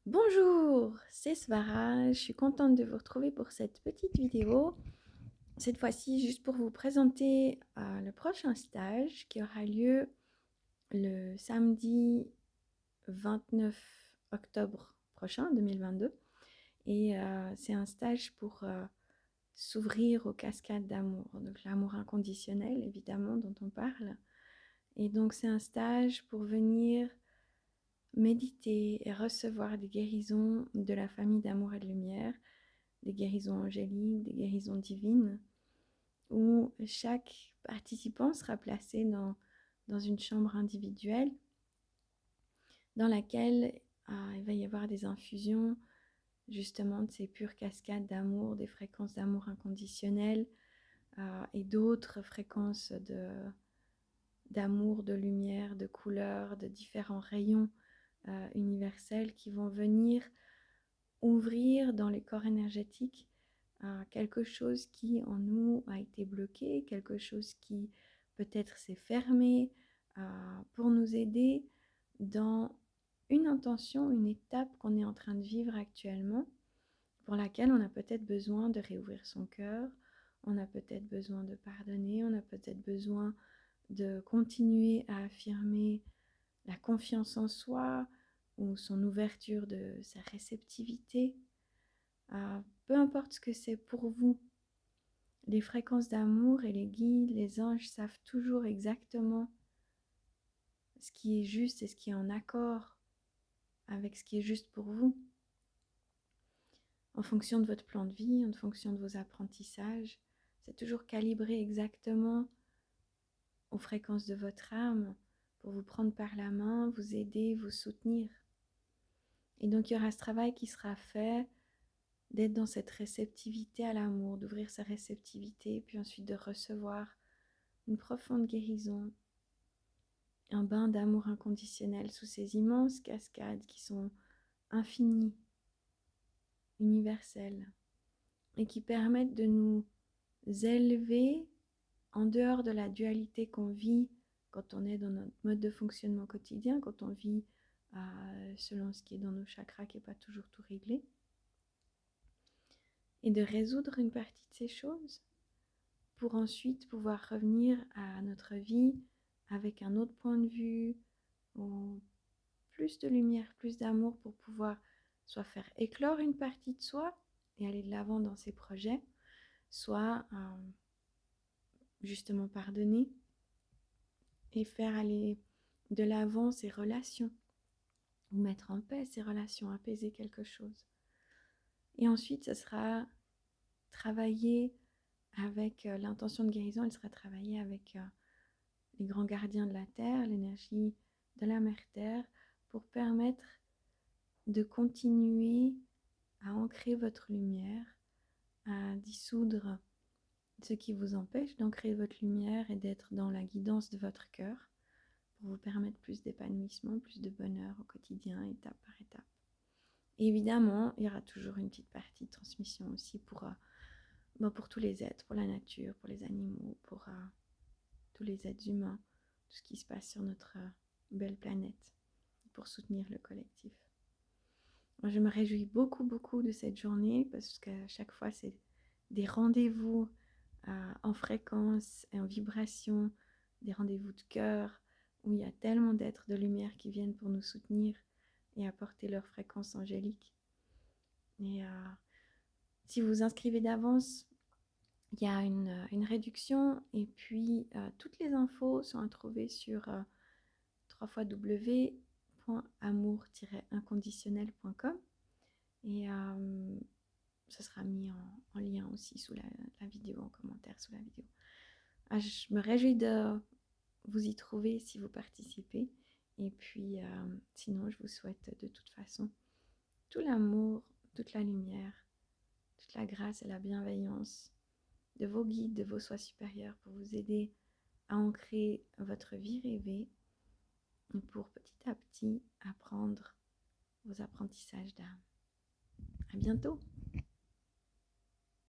Bonjour, c'est Svara, je suis contente de vous retrouver pour cette petite vidéo. Cette fois-ci, juste pour vous présenter le prochain stage qui aura lieu le samedi 29 octobre prochain, 2022. Et c'est un stage pour s'ouvrir aux cascades d'amour, donc l'amour inconditionnel évidemment dont on parle. Et donc c'est un stage pour venir méditer et recevoir des guérisons de la famille d'amour et de lumière, des guérisons angéliques, des guérisons divines, où chaque participant sera placé dans une chambre individuelle dans laquelle il va y avoir des infusions justement de ces pures cascades d'amour, des fréquences d'amour inconditionnel et d'autres fréquences d'amour, de lumière, de couleurs, de différents rayons universels qui vont venir ouvrir dans les corps énergétiques quelque chose qui en nous a été bloqué, quelque chose qui peut-être s'est fermé pour nous aider dans une intention, une étape qu'on est en train de vivre actuellement, pour laquelle on a peut-être besoin de réouvrir son cœur, on a peut-être besoin de pardonner, on a peut-être besoin de continuer à affirmer la confiance en soi ou son ouverture de sa réceptivité. Peu importe ce que c'est pour vous, les fréquences d'amour et les guides, les anges savent toujours exactement ce qui est juste et ce qui est en accord avec ce qui est juste pour vous. En fonction de votre plan de vie, en fonction de vos apprentissages, c'est toujours calibré exactement aux fréquences de votre âme pour vous prendre par la main, vous aider, vous soutenir. Et donc il y aura ce travail qui sera fait d'être dans cette réceptivité à l'amour, d'ouvrir sa réceptivité, puis ensuite de recevoir une profonde guérison, un bain d'amour inconditionnel sous ces immenses cascades qui sont infinies, universelles, et qui permettent de nous élever en dehors de la dualité qu'on vit quand on est dans notre mode de fonctionnement quotidien, quand on vit selon ce qui est dans nos chakras qui n'est pas toujours tout réglé, et de résoudre une partie de ces choses pour ensuite pouvoir revenir à notre vie avec un autre point de vue, plus de lumière, plus d'amour pour pouvoir soit faire éclore une partie de soi et aller de l'avant dans ses projets, soit justement pardonner et faire aller de l'avant ses relations, ou mettre en paix ses relations, apaiser quelque chose. Et ensuite, ce sera travailler avec l'intention de guérison, elle sera travaillée avec les grands gardiens de la Terre, l'énergie de la Mère Terre, pour permettre de continuer à ancrer votre lumière, à dissoudre ce qui vous empêche d'ancrer votre lumière et d'être dans la guidance de votre cœur, pour vous permettre plus d'épanouissement, plus de bonheur au quotidien, étape par étape. Et évidemment, il y aura toujours une petite partie de transmission aussi pour tous les êtres, pour la nature, pour les animaux, pour tous les êtres humains, tout ce qui se passe sur notre belle planète, pour soutenir le collectif. Moi, je me réjouis beaucoup, beaucoup de cette journée parce qu'à chaque fois, c'est des rendez-vous en fréquence et en vibration, des rendez-vous de cœur où il y a tellement d'êtres de lumière qui viennent pour nous soutenir et apporter leur fréquence angélique. Et si vous vous inscrivez d'avance, il y a une réduction et puis toutes les infos sont à trouver sur www.amour-inconditionnel.com et ce sera mis en lien aussi sous la vidéo, en commentaire sous la vidéo. Je me réjouis de vous y trouver si vous participez. Et puis, sinon, je vous souhaite de toute façon tout l'amour, toute la lumière, toute la grâce et la bienveillance de vos guides, de vos soins supérieurs pour vous aider à ancrer votre vie rêvée et pour petit à petit apprendre vos apprentissages d'âme. À bientôt!